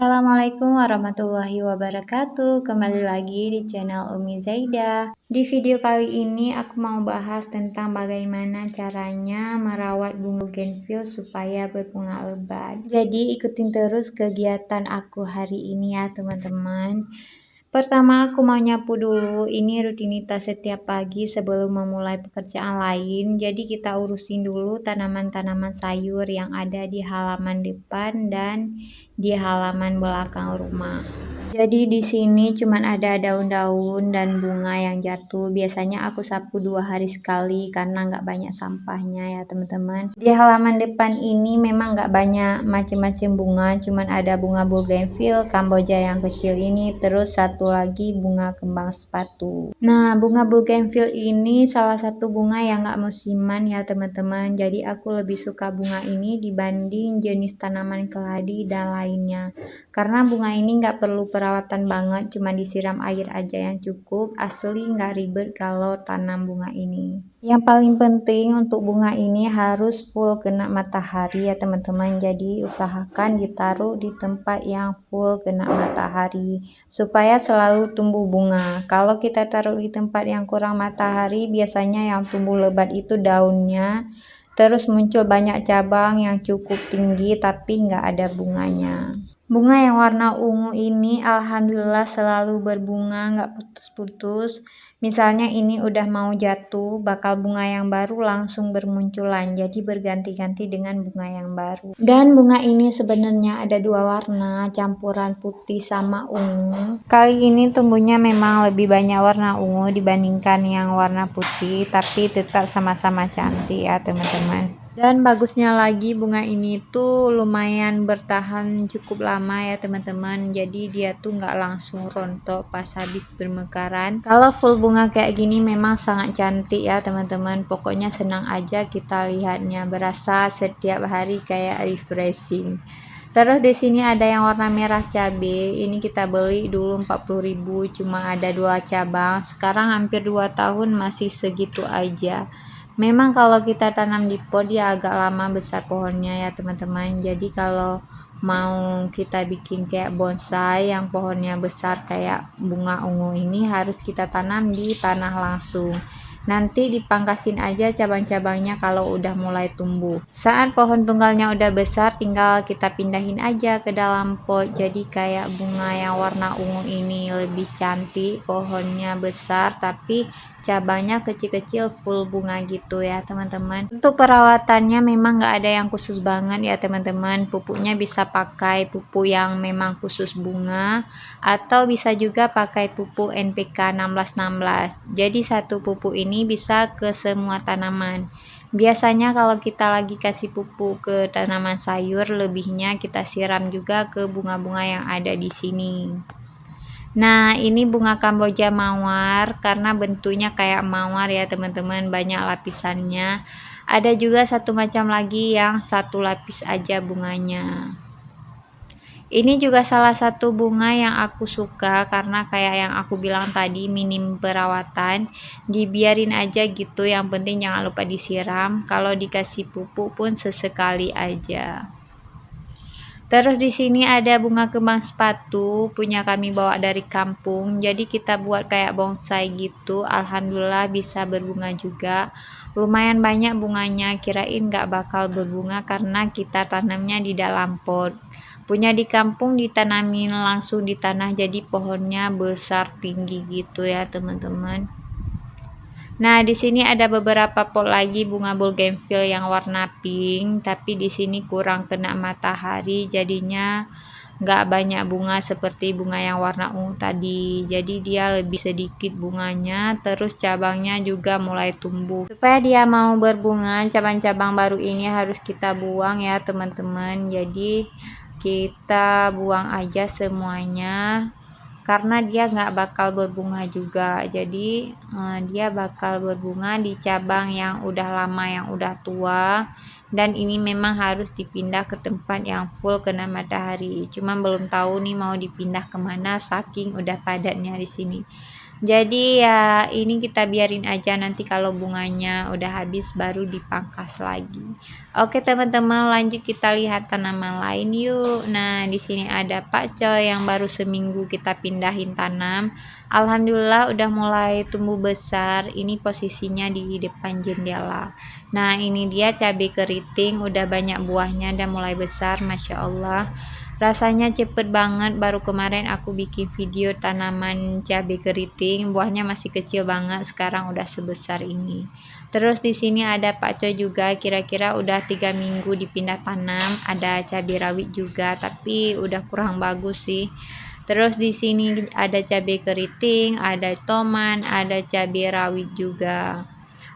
Assalamualaikum warahmatullahi wabarakatuh. Kembali lagi di channel Umi Zaida. Di video kali ini aku mau bahas tentang bagaimana caranya merawat bunga bougainville supaya berbunga lebat. Jadi ikutin terus kegiatan aku hari ini ya teman-teman. Pertama aku mau nyapu dulu, ini rutinitas setiap pagi sebelum memulai pekerjaan lain. Jadi kita urusin dulu tanaman-tanaman sayur yang ada di halaman depan dan di halaman belakang rumah. Jadi di sini cuman ada daun-daun dan bunga yang jatuh. Biasanya aku sapu 2 hari sekali karena nggak banyak sampahnya ya teman-teman. Di halaman depan ini memang nggak banyak macam-macam bunga, cuman ada bunga bougainville, kamboja yang kecil ini, terus satu lagi bunga kembang sepatu. Nah, bunga bougainville ini salah satu bunga yang nggak musiman ya teman-teman. Jadi aku lebih suka bunga ini dibanding jenis tanaman keladi dan lainnya. Karena bunga ini nggak perlu perawatan banget, cuma disiram air aja yang cukup. Asli nggak ribet kalau tanam bunga ini. Yang paling penting untuk bunga ini harus full kena matahari ya teman-teman. Jadi usahakan ditaruh di tempat yang full kena matahari supaya selalu tumbuh bunga. Kalau kita taruh di tempat yang kurang matahari, biasanya yang tumbuh lebat itu daunnya. Terus muncul banyak cabang yang cukup tinggi tapi nggak ada bunganya. Bunga yang warna ungu ini alhamdulillah selalu berbunga, nggak putus-putus. Misalnya ini udah mau jatuh, bakal bunga yang baru langsung bermunculan. Jadi berganti-ganti dengan bunga yang baru. Dan bunga ini sebenarnya ada 2 warna, campuran putih sama ungu. Kali ini tumbuhnya memang lebih banyak warna ungu dibandingkan yang warna putih, tapi tetap sama-sama cantik ya teman-teman. Dan bagusnya lagi bunga ini tuh lumayan bertahan cukup lama ya teman-teman. Jadi dia tuh nggak langsung rontok pas habis bermekaran. Kalau full bunga kayak gini memang sangat cantik ya teman-teman. Pokoknya senang aja kita lihatnya. Berasa setiap hari kayak refreshing. Terus di sini ada yang warna merah cabai. Ini kita beli dulu 40.000, cuma ada 2 cabang. Sekarang hampir 2 tahun masih segitu aja. Memang kalau kita tanam di pot dia agak lama besar pohonnya ya teman-teman. Jadi kalau mau kita bikin kayak bonsai yang pohonnya besar kayak bunga ungu ini harus kita tanam di tanah langsung. Nanti dipangkasin aja cabang-cabangnya kalau udah mulai tumbuh. Saat pohon tunggalnya udah besar tinggal kita pindahin aja ke dalam pot. Jadi kayak bunga yang warna ungu ini lebih cantik, pohonnya besar tapi cabangnya kecil-kecil full bunga gitu ya teman-teman. Untuk perawatannya memang nggak ada yang khusus banget ya teman-teman. Pupuknya bisa pakai pupuk yang memang khusus bunga atau bisa juga pakai pupuk NPK 1616. Jadi satu pupuk ini bisa ke semua tanaman. Biasanya kalau kita lagi kasih pupuk ke tanaman sayur, lebihnya kita siram juga ke bunga-bunga yang ada di sini. Nah, ini bunga kamboja mawar karena bentuknya kayak mawar ya teman-teman, banyak lapisannya. Ada juga satu macam lagi yang satu lapis aja bunganya. Ini juga salah satu bunga yang aku suka karena kayak yang aku bilang tadi minim perawatan, dibiarin aja gitu, yang penting jangan lupa disiram. Kalau dikasih pupuk pun sesekali aja. Terus di sini ada bunga kembang sepatu, punya kami bawa dari kampung. Jadi kita buat kayak bonsai gitu. Alhamdulillah bisa berbunga juga. Lumayan banyak bunganya, kirain nggak bakal berbunga karena kita tanamnya di dalam pot. Punya di kampung ditanamin langsung di tanah, jadi pohonnya besar tinggi gitu ya teman-teman. Nah, di sini ada beberapa pot lagi bunga bougainville yang warna pink, tapi di sini kurang kena matahari, jadinya nggak banyak bunga seperti bunga yang warna ungu tadi. Jadi dia lebih sedikit bunganya, terus cabangnya juga mulai tumbuh. Supaya dia mau berbunga, cabang-cabang baru ini harus kita buang ya teman-teman. Jadi kita buang aja semuanya karena dia nggak bakal berbunga juga. Jadi dia bakal berbunga di cabang yang udah lama, yang udah tua, dan ini memang harus dipindah ke tempat yang full kena matahari. Cuma belum tahu nih mau dipindah kemana saking udah padatnya di sini. Jadi ya ini kita biarin aja, nanti kalau bunganya udah habis baru dipangkas lagi. Oke teman-teman, lanjut kita lihat tanaman lain yuk. Nah di sini ada pakcoy yang baru seminggu kita pindahin tanam. Alhamdulillah udah mulai tumbuh besar. Ini posisinya di depan jendela. Nah ini dia cabai keriting, udah banyak buahnya dan mulai besar, Masya Allah. Rasanya cepet banget, baru kemarin aku bikin video tanaman cabai keriting, buahnya masih kecil banget, sekarang udah sebesar ini. Terus di sini ada pakcoy juga, kira-kira udah 3 minggu dipindah tanam, ada cabai rawit juga, tapi udah kurang bagus sih. Terus di sini ada cabai keriting, ada tomat, ada cabai rawit juga.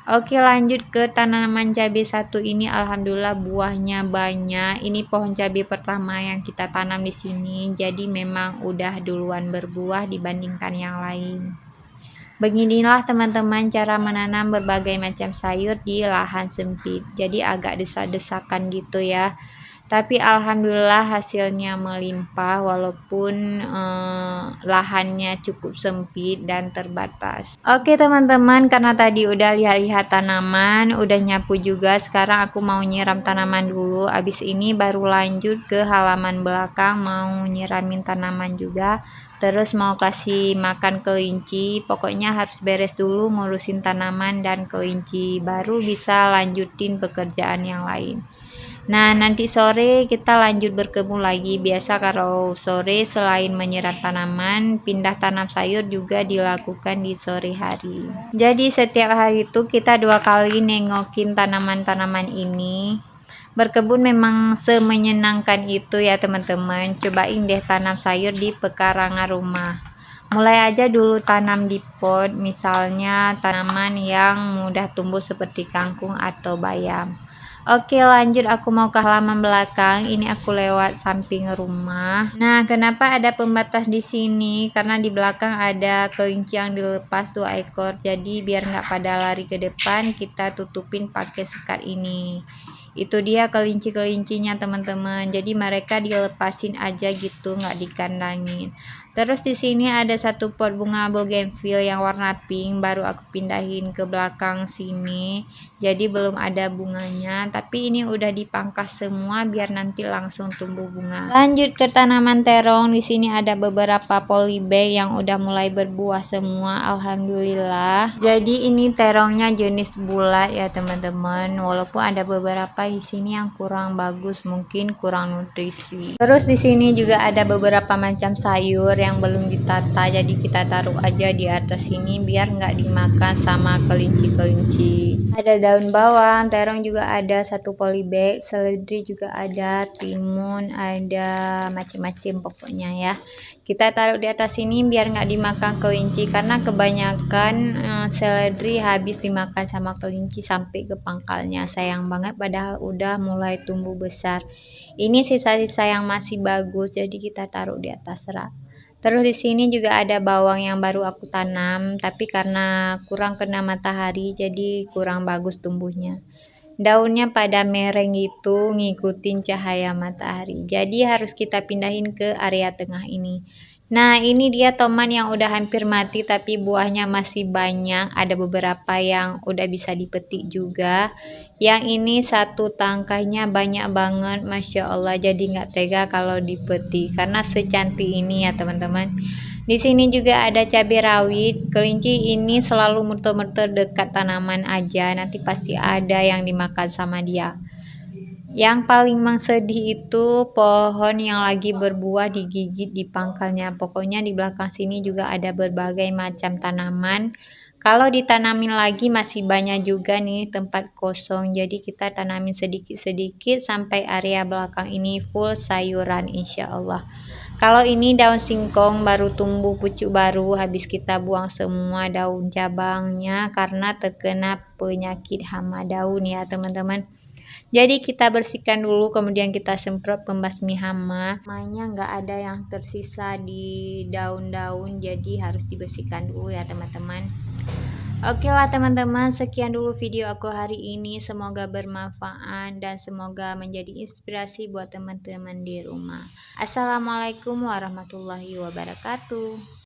Oke, lanjut ke tanaman cabai satu ini. Alhamdulillah buahnya banyak. Ini pohon cabai pertama yang kita tanam di sini. Jadi memang udah duluan berbuah dibandingkan yang lain. Beginilah teman-teman cara menanam berbagai macam sayur di lahan sempit. Jadi agak desak-desakan gitu ya. Tapi alhamdulillah hasilnya melimpah walaupun lahannya cukup sempit dan terbatas. Oke teman-teman, karena tadi udah lihat-lihat tanaman, udah nyapu juga, sekarang aku mau nyiram tanaman dulu. Abis ini baru lanjut ke halaman belakang, mau nyiramin tanaman juga. Terus mau kasih makan kelinci, pokoknya harus beres dulu ngurusin tanaman dan kelinci, baru bisa lanjutin pekerjaan yang lain. Nah, nanti sore kita lanjut berkebun lagi. Biasa kalau sore selain menyiram tanaman, pindah tanam sayur juga dilakukan di sore hari. Jadi setiap hari itu kita 2 kali nengokin tanaman-tanaman ini. Berkebun memang semenyenangkan itu ya teman-teman. Cobain deh tanam sayur di pekarangan rumah. Mulai aja dulu tanam di pot, misalnya tanaman yang mudah tumbuh seperti kangkung atau bayam. Oke lanjut, aku mau ke halaman belakang. Ini aku lewat samping rumah. Nah kenapa ada pembatas di sini? Karena di belakang ada kelinci yang dilepas 2 ekor. Jadi biar nggak pada lari ke depan, kita tutupin pakai sekat ini. Itu dia kelinci-kelincinya teman-teman. Jadi mereka dilepasin aja gitu, nggak dikandangin. Terus di sini ada satu pot bunga bougainville yang warna pink, baru aku pindahin ke belakang sini. Jadi belum ada bunganya, tapi ini udah dipangkas semua biar nanti langsung tumbuh bunga. Lanjut ke tanaman terong, di sini ada beberapa polybag yang udah mulai berbuah semua, alhamdulillah. Jadi ini terongnya jenis bulat ya teman-teman, walaupun ada beberapa di sini yang kurang bagus, mungkin kurang nutrisi. Terus di sini juga ada beberapa macam sayur yang belum ditata, jadi kita taruh aja di atas sini biar nggak dimakan sama kelinci-kelinci. Ada daun bawang, terong juga ada satu polybag, seledri juga ada, timun ada, macam-macam pokoknya ya. Kita taruh di atas sini biar nggak dimakan kelinci, karena kebanyakan seledri habis dimakan sama kelinci sampai ke pangkalnya. Sayang banget padahal udah mulai tumbuh besar. Ini sisa-sisa yang masih bagus, jadi kita taruh di atas rak. Terus di sini juga ada bawang yang baru aku tanam, tapi karena kurang kena matahari jadi kurang bagus tumbuhnya. Daunnya pada mereng gitu, ngikutin cahaya matahari. Jadi harus kita pindahin ke area tengah ini. Nah, ini dia tomat yang udah hampir mati tapi buahnya masih banyak. Ada beberapa yang udah bisa dipetik juga. Yang ini satu tangkainya banyak banget, Masya Allah. Jadi nggak tega kalau dipetik karena secantik ini ya teman-teman. Di sini juga ada cabai rawit. Kelinci ini selalu muter-muter dekat tanaman aja. Nanti pasti ada yang dimakan sama dia. Yang paling sedih itu pohon yang lagi berbuah digigit di pangkalnya. Pokoknya di belakang sini juga ada berbagai macam tanaman. Kalau ditanamin lagi masih banyak juga nih tempat kosong. Jadi kita tanamin sedikit-sedikit sampai area belakang ini full sayuran insya Allah. Kalau ini daun singkong baru tumbuh pucuk baru, habis kita buang semua daun cabangnya karena terkena penyakit hama daun ya teman-teman. Jadi kita bersihkan dulu, kemudian kita semprot pembasmi hama. Hamanya nggak ada yang tersisa di daun-daun, jadi harus dibersihkan dulu ya teman-teman. Oke lah teman-teman, sekian dulu video aku hari ini. Semoga bermanfaat dan semoga menjadi inspirasi buat teman-teman di rumah. Assalamualaikum warahmatullahi wabarakatuh.